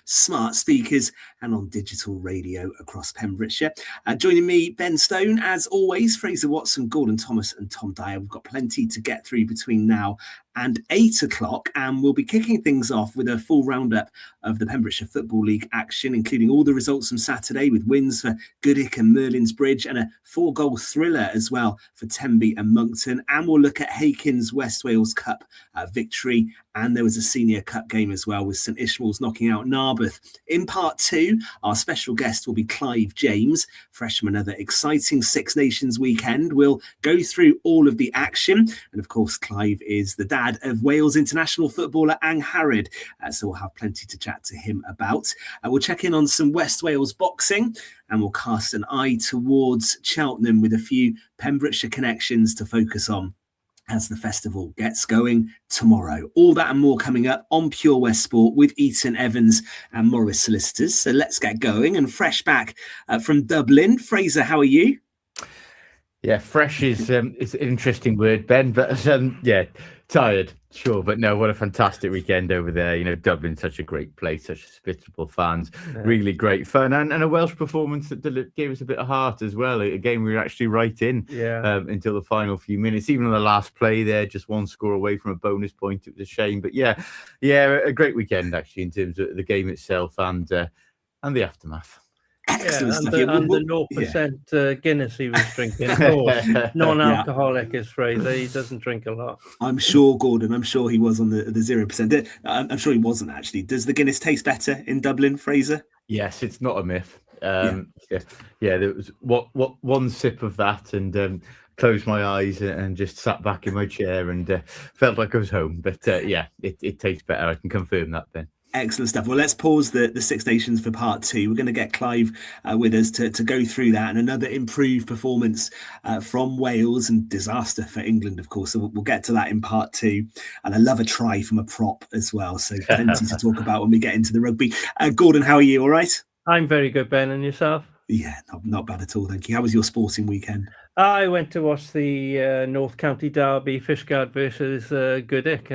smart speakers and on digital radio across Pembrokeshire. Joining me, Ben Stone, as always, Fraser Watson, Gordon Thomas and Tom Dyer. We've got plenty to get through between now and 8 o'clock, and we'll be kicking things off with a full roundup of the Pembrokeshire Football League action, including all the results from Saturday with wins for Goodwick and Merlings Bridge and a 4-goal thriller as well for Tenby and Monkton. And we'll look at Hakin's West Wales Cup victory, and there was a Senior Cup game as well with St Ishmael's knocking out Narberth. In part 2, our special guest will be Clive James, fresh from another exciting Six Nations weekend. We'll go through all of the action, and of course Clive is the dad of Wales international footballer Ang Harrod, so we'll have plenty to chat to him about. We'll check in on some West Wales boxing, and we'll cast an eye towards Cheltenham with a few Pembrokeshire connections to focus on as the festival gets going tomorrow. All that and more coming up on Pure West Sport with Eaton-Evans and Morris Solicitors. So let's get going. And fresh back from Dublin, Fraser, how are you? Yeah, fresh is an interesting word, Ben, but tired, sure. But no, what a fantastic weekend over there. You know, Dublin's such a great place, such hospitable fans, really great fun, and a Welsh performance that gave us a bit of heart as well. A game we were actually right in until the final few minutes. Even on the last play there, just one score away from a bonus point. It was a shame, but yeah, a great weekend actually in terms of the game itself and the aftermath. Excellent and the 0% Guinness he was drinking. Non-alcoholic is Fraser. He doesn't drink a lot. I'm sure, Gordon. I'm sure he was on the 0%. I'm sure he wasn't actually. Does the Guinness taste better in Dublin, Fraser? Yes, it's not a myth. There was one sip of that and closed my eyes and just sat back in my chair and felt like I was home. But it tastes better. I can confirm that, Ben. Excellent stuff. Well, let's pause the Six Nations for part 2. We're going to get Clive with us to go through that and another improved performance from Wales and disaster for England, of course. So we'll get to that in part 2. And I love a try from a prop as well. So plenty to talk about when we get into the rugby. Gordon, how are you? All right? I'm very good, Ben. And yourself? Yeah, not bad at all. Thank you. How was your sporting weekend? I went to watch the North County derby, Fishguard versus Goodwick.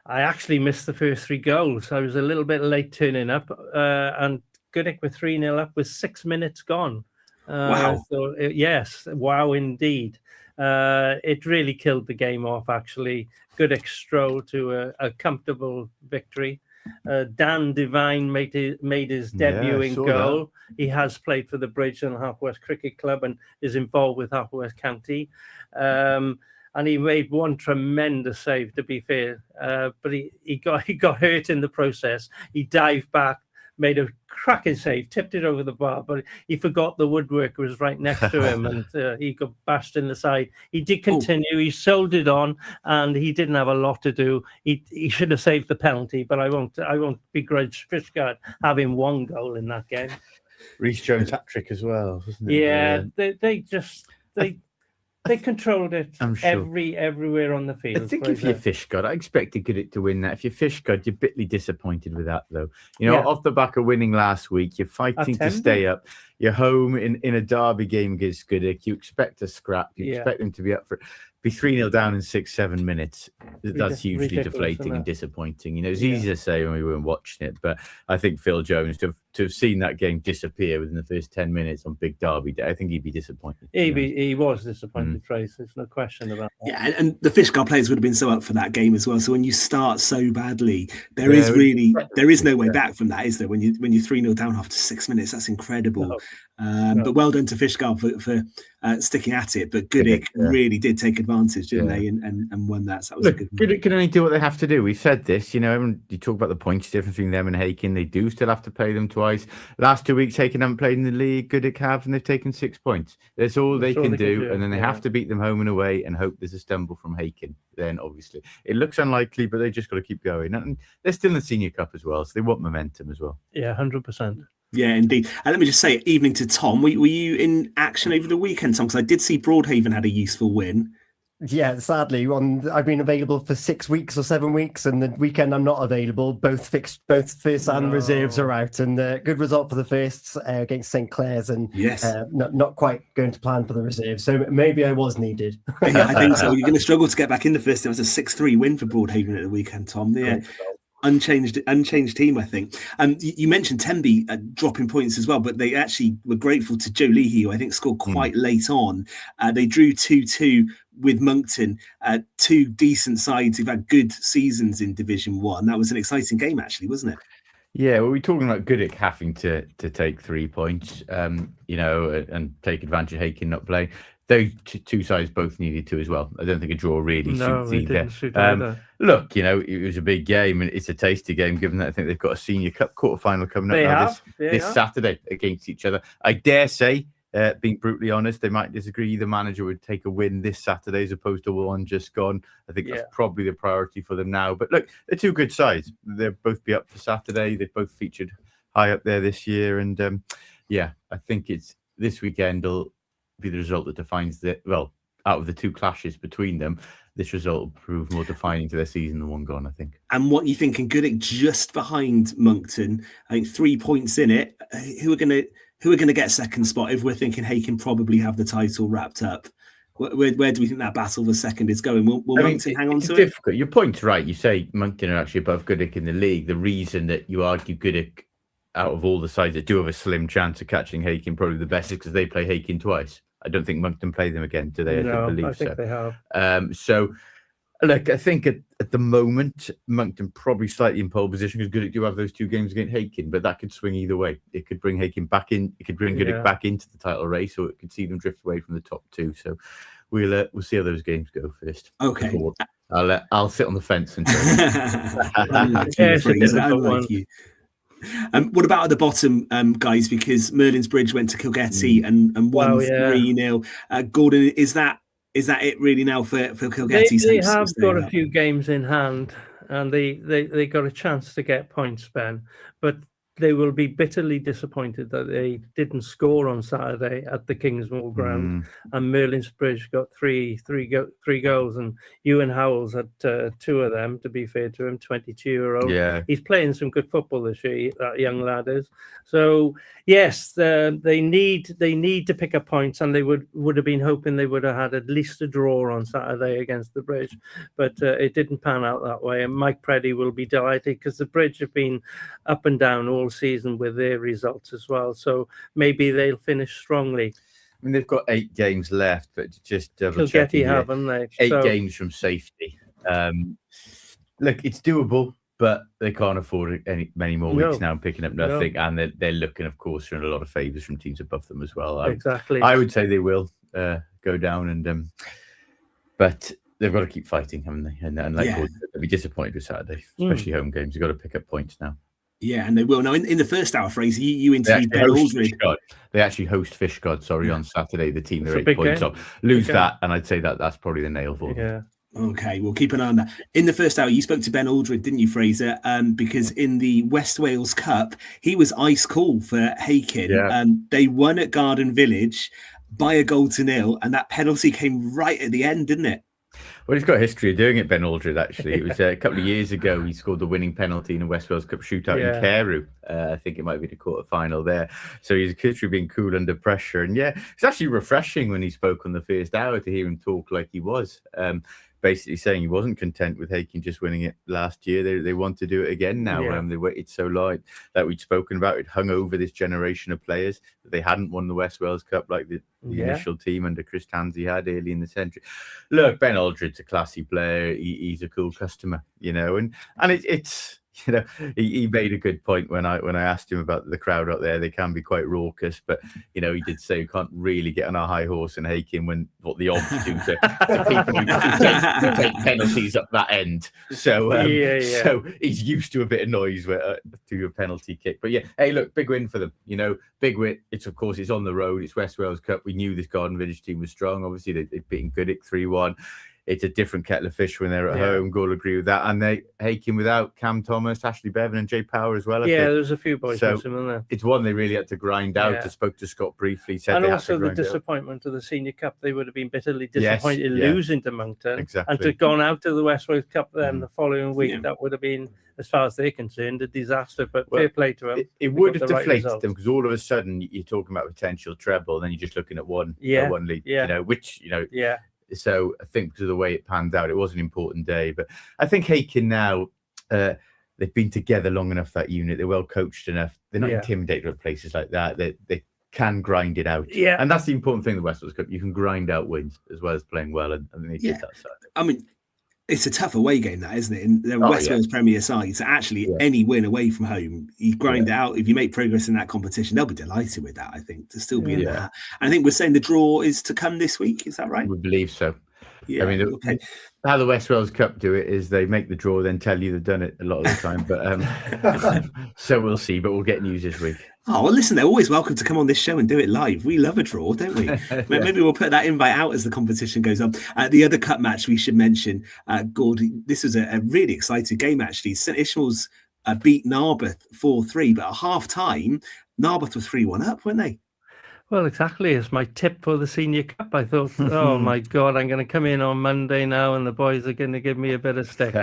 I actually missed the first 3 goals. I was a little bit late turning up, and Goodwick were 3-0 up with 6 minutes gone. Wow. Yes, wow indeed. It really killed the game off, actually. Goodwick strolled to a comfortable victory. Dan Devine made his debuting goal. That. He has played for the Bridge and Half West Cricket Club and is involved with Half West County. And he made one tremendous save, to be fair, but he got hurt in the process. He dived back, made a cracking save, tipped it over the bar, but he forgot the woodworker was right next to him, and he got bashed in the side. He did continue. He soldiered on, and he didn't have a lot to do. He should have saved the penalty, but I won't begrudge Fishguard having 1 goal in that game. Rhys Jones hat-trick as well, wasn't it? Yeah, they controlled it everywhere on the field. I think if you're Fishguard, I expected Goodwick to win that. If you're Fishguard, you're bitterly disappointed with that, though. You know, off the back of winning last week, you're fighting to stay up. You're home in a derby game against Goodwick. You expect a scrap. You expect them to be up for it. Be 3-0 down in 6-7 minutes. That's hugely deflating and disappointing. You know, it's easy to say when we weren't watching it, but I think Phil Jones to have seen that game disappear within the first 10 minutes on Big Derby Day, I think he'd be disappointed. He was disappointed, Trace. There's no question about that. Yeah, and the Fishguard players would have been so up for that game as well. So when you start so badly, there is no way back from that, is there? When you're 3-0 down after 6 minutes, that's incredible. But well done to Fishguard for sticking at it. But Goodwick really did take advantage, didn't they? And won that. So that was a good one. Goodwick can only do what they have to do. We've said this, you know, you talk about the points difference between them and Hakin. They do still have to play them twice. Last 2 weeks, Hakin haven't played in the league. Goodwick have, and they've taken 6 points. That's all they can do. And then they have to beat them home and away and hope there's a stumble from Hakin. Then, obviously, it looks unlikely, but they just got to keep going. And they're still in the Senior Cup as well, so they want momentum as well. Yeah, 100%. Yeah, indeed. And let me just say, evening to Tom. Were you in action over the weekend, Tom? Because I did see Broadhaven had a useful win. Yeah, sadly, I've been available for 6 weeks or 7 weeks, and the weekend I'm not available. Both firsts and reserves are out, and good result for the firsts against St Clair's, and not quite going to plan for the reserves. So maybe I was needed. Yeah, I think so. You're going to struggle to get back in the first. It was a 6-3 win for Broadhaven at the weekend, Tom. Yeah. unchanged team, I think. You mentioned Tenby dropping points as well, but they actually were grateful to Joe Leahy, who I think scored quite late on. They drew 2-2 with Monkton, two decent sides who've had good seasons in Division 1. That was an exciting game, actually, wasn't it? Yeah, well, we're talking about Goodwick having to take 3 points, and take advantage of Hakin not playing. Those two sides both needed to as well. I don't think a draw really suits either. Look, it was a big game, and it's a tasty game, given that I think they've got a Senior Cup quarter-final coming up this Saturday against each other. I dare say, being brutally honest, they might disagree. The manager would take a win this Saturday as opposed to one just gone. I think that's probably the priority for them now. But look, they're two good sides. They'll both be up for Saturday. They've both featured high up there this year. And I think it's this weekend will be the result that defines out of the two clashes between them, this result will prove more defining to their season than one gone, I think. And what you think in Goodwick, just behind Monkton, I think 3 points in it. Who are going to get second spot if we're thinking Hakin probably have the title wrapped up? Where do we think that battle for second is going? Will Monkton hang on to it? Difficult. Your point's right. You say Monkton are actually above Goodwick in the league. The reason that you argue Goodwick, out of all the sides that do have a slim chance of catching Hakin, probably the best is because they play Hakin twice. I don't think Monkton play them again, do they? I think they have. Look, I think at the moment, Monkton probably slightly in pole position because Goodwick do have those two games against Hakin, but that could swing either way. It could bring Hakin back in. It could bring Goodwick back into the title race, or it could see them drift away from the top two. So we'll see how those games go first. Okay. I'll sit on the fence and what about at the bottom, guys? Because Merlings Bridge went to Kilgetty and won 3-0. Gordon, is that it really now for Kilgetty? They have got a few games in hand, and they got a chance to get points, Ben, but they will be bitterly disappointed that they didn't score on Saturday at the Kingsmore ground. And Merlings Bridge got three goals, and Ewan Howells had two of them, to be fair to him, 22-year-old. Yeah. He's playing some good football this year, that young lad is. So, yes, they need to pick up points, and they would have been hoping they would have had at least a draw on Saturday against the Bridge. But it didn't pan out that way. And Mike Preddy will be delighted because the Bridge have been up and down all season with their results as well, so maybe they'll finish strongly. I mean, they've got 8 games left, but just Kilgetty haven't they? 8 games from safety. Look, it's doable, but they can't afford many more weeks now and picking up nothing. And they're looking, of course, for a lot of favours from teams above them as well. Exactly. I would say they will go down, and but they've got to keep fighting, haven't they? And they'll be disappointed with Saturday, especially home games. You've got to pick up points now. Yeah, and they will. Now, in the first hour, Fraser, you interviewed Ben Aldred. They actually host Fishguard, on Saturday, the team they're 8 points off. Lose that, and I'd say that's probably the nail for them. Yeah. Okay, we'll keep an eye on that. In the first hour, you spoke to Ben Aldred, didn't you, Fraser? Because in the West Wales Cup, he was ice cool for Hakin. Yeah. They won at Garden Village by a 0-0, and that penalty came right at the end, didn't it? Well, he's got a history of doing it, Ben Aldred, actually. It was a couple of years ago, he scored the winning penalty in a West Wales Cup shootout in Carew. I think it might be the quarter-final there. So he's a history of being cool under pressure. And it's actually refreshing when he spoke on the first hour to hear him talk like he was. Basically saying he wasn't content with Hakin just winning it last year. They want to do it again now. They waited so long that we'd spoken about. It hung over this generation of players that they hadn't won the West Wales Cup like the initial team under Chris Tansey had early in the century. Look, Ben Aldred's a classy player. He's a cool customer, and it's. He made a good point when I asked him about the crowd out there. They can be quite raucous, but he did say you can't really get on a high horse and Hakin when what the odds do to people who take penalties up that end. So so he's used to a bit of noise to a penalty kick. But hey, look, big win for them. Big win. It's on the road. It's West Wales Cup. We knew this Garden Village team was strong. Obviously, they've beaten Goodwick 3-1. It's a different kettle of fish when they're at home. Goal agree with that. And they Hakin without Cam Thomas, Ashley Bevan, and Jay Power as well. There's a few boys missing in there. It's one they really had to grind out. I spoke to Scott briefly. Said and also the disappointment of the Senior Cup. They would have been bitterly disappointed losing to Monkton. Exactly. And to have gone out to the West Wales Cup then the following week, that would have been, as far as they're concerned, a disaster. But fair play to them. It would have deflated them because all of a sudden you're talking about potential treble, then you're just looking at one league. So I think because of the way it panned out, it was an important day. But I think Hakin now, they've been together long enough, that unit. They're well coached enough. They're not Yeah. intimidated at places like that. They can grind it out. Yeah. And that's the important thing in the West Wales Cup. You can grind out wins as well as playing well, and they did that side. I mean, it's a tough away game, that, isn't it? In the West Wales Premier side, so actually any win away from home, you grind it out. If you make progress in that competition, they'll be delighted with that, I think, to still be in that. And I think we're saying the draw is to come this week. Is that right? We believe so. Yeah. I mean, how the West Wales Cup do it is they make the draw, then tell you they've done it a lot of the time. But so we'll see. But we'll get news this week. Oh, well, listen, they're always welcome to come on this show and do it live. We love a draw, don't we? Maybe we'll put that invite out as the competition goes on. The other cup match we should mention, Gord, this was a really exciting game, actually. St Ishmael's beat Narberth 4-3, but at half-time, Narberth were 3-1 up, weren't they? Well, exactly. It's my tip for the Senior Cup. I thought, oh my God, I'm going to come in on Monday now and the boys are going to give me a bit of stick.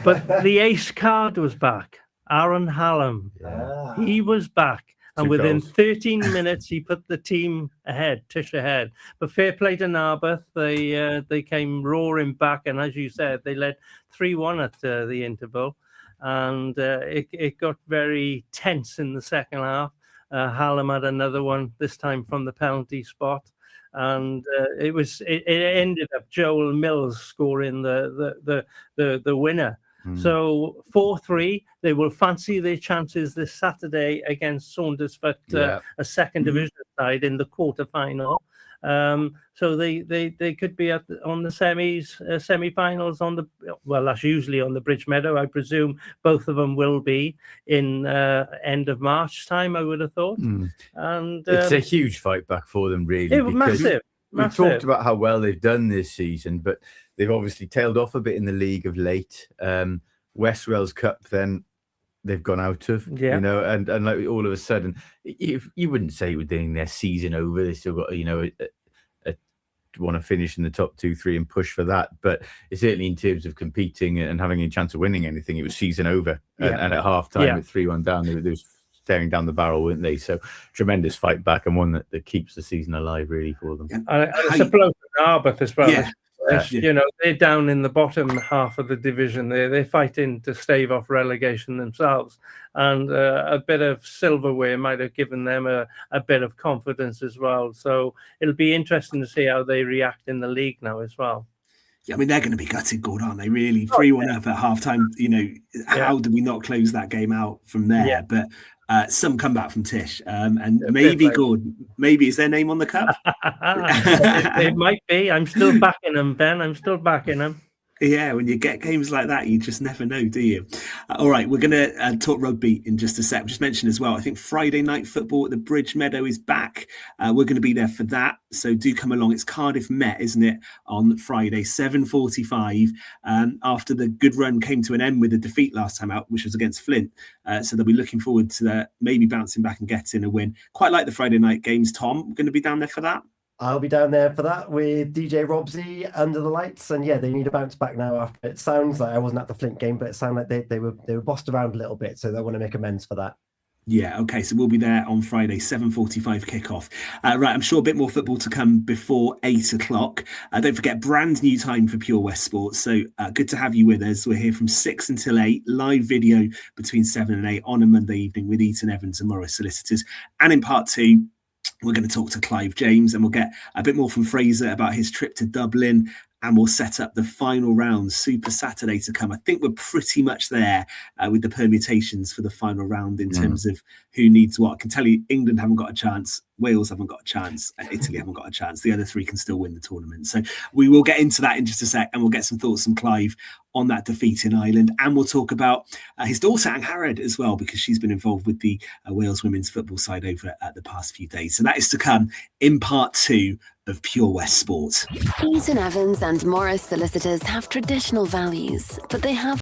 But the ace card was back. Aaron Hallam. Yeah. He was back. And within 13 minutes, he put the team ahead, Tish ahead. But fair play to Narberth. They came roaring back. And as you said, they led 3-1 at the interval. And it got very tense in the second half. Hallam had another one, this time from the penalty spot. And it ended up Joel Mills scoring the winner. So 4-3, they will fancy their chances this Saturday against Saundersfoot, a second division side in the quarter-final. So they could be on the semi-finals that's usually on the Bridge Meadow. I presume both of them will be in end of March time, I would have thought. And it's a huge fight back for them, really. It was massive. We talked about how well they've done this season, but they've obviously tailed off a bit in the league of late. West Wales Cup, then they've gone out of, and like all of a sudden, you wouldn't say within their season over. They still got, want to finish in the top 2-3 and push for that. But certainly in terms of competing and having a chance of winning anything, it was season over. And at half time, with 3-1 down, they were staring down the barrel, weren't they? So tremendous fight back, and one that keeps the season alive, really, for them. It's a blow for Narberth as well. They're down in the bottom half of the division. They're fighting to stave off relegation themselves, and a bit of silverware might have given them a bit of confidence as well. So it'll be interesting to see how they react in the league now as well. Yeah, I mean, they're going to be gutted, good, aren't they? Really, 3-1 up at half-time. How do we not close that game out from there? Yeah. But some comeback from Tish, and maybe good. Maybe is their name on the cup? It might be. I'm still backing them, Ben. I'm still backing them. Yeah, when you get games like that, you just never know, do you? All right, we're going to talk rugby in just a sec. Just mention as well, I think Friday night football at the Bridge Meadow is back. We're going to be there for that, so do come along. It's Cardiff Met, isn't it, on Friday, 7:45, after the good run came to an end with a defeat last time out, which was against Flint. So they'll be looking forward to maybe bouncing back and getting a win. Quite like the Friday night games, Tom. We're going to be down there for that. I'll be down there for that with DJ Robsy under the lights, and they need a bounce back now. After it sounds like I wasn't at the Flint game, but it sounded like they were bossed around a little bit, so they want to make amends for that. Yeah, okay, so we'll be there on Friday, 7:45 kickoff. Right, I'm sure a bit more football to come before 8 o'clock. Don't forget, brand new time for Pure West Sports. So good to have you with us. We're here from 6 until 8, live video between 7 and 8 on a Monday evening with Eaton-Evans and Morris Solicitors. And in part 2, we're going to talk to Clive James, and we'll get a bit more from Fraser about his trip to Dublin, and we'll set up the final round, Super Saturday to come. I think we're pretty much there with the permutations for the final round in terms of who needs what. I can tell you England haven't got a chance, Wales haven't got a chance, and Italy haven't got a chance. The other 3 can still win the tournament. So we will get into that in just a sec, and we'll get some thoughts from Clive on that defeat in Ireland. And we'll talk about his daughter, Ang Harrod, as well, because she's been involved with the Wales women's football side over the past few days. So that is to come in part 2 of Pure West Sport. Eaton-Evans and Morris Solicitors have traditional values, but they have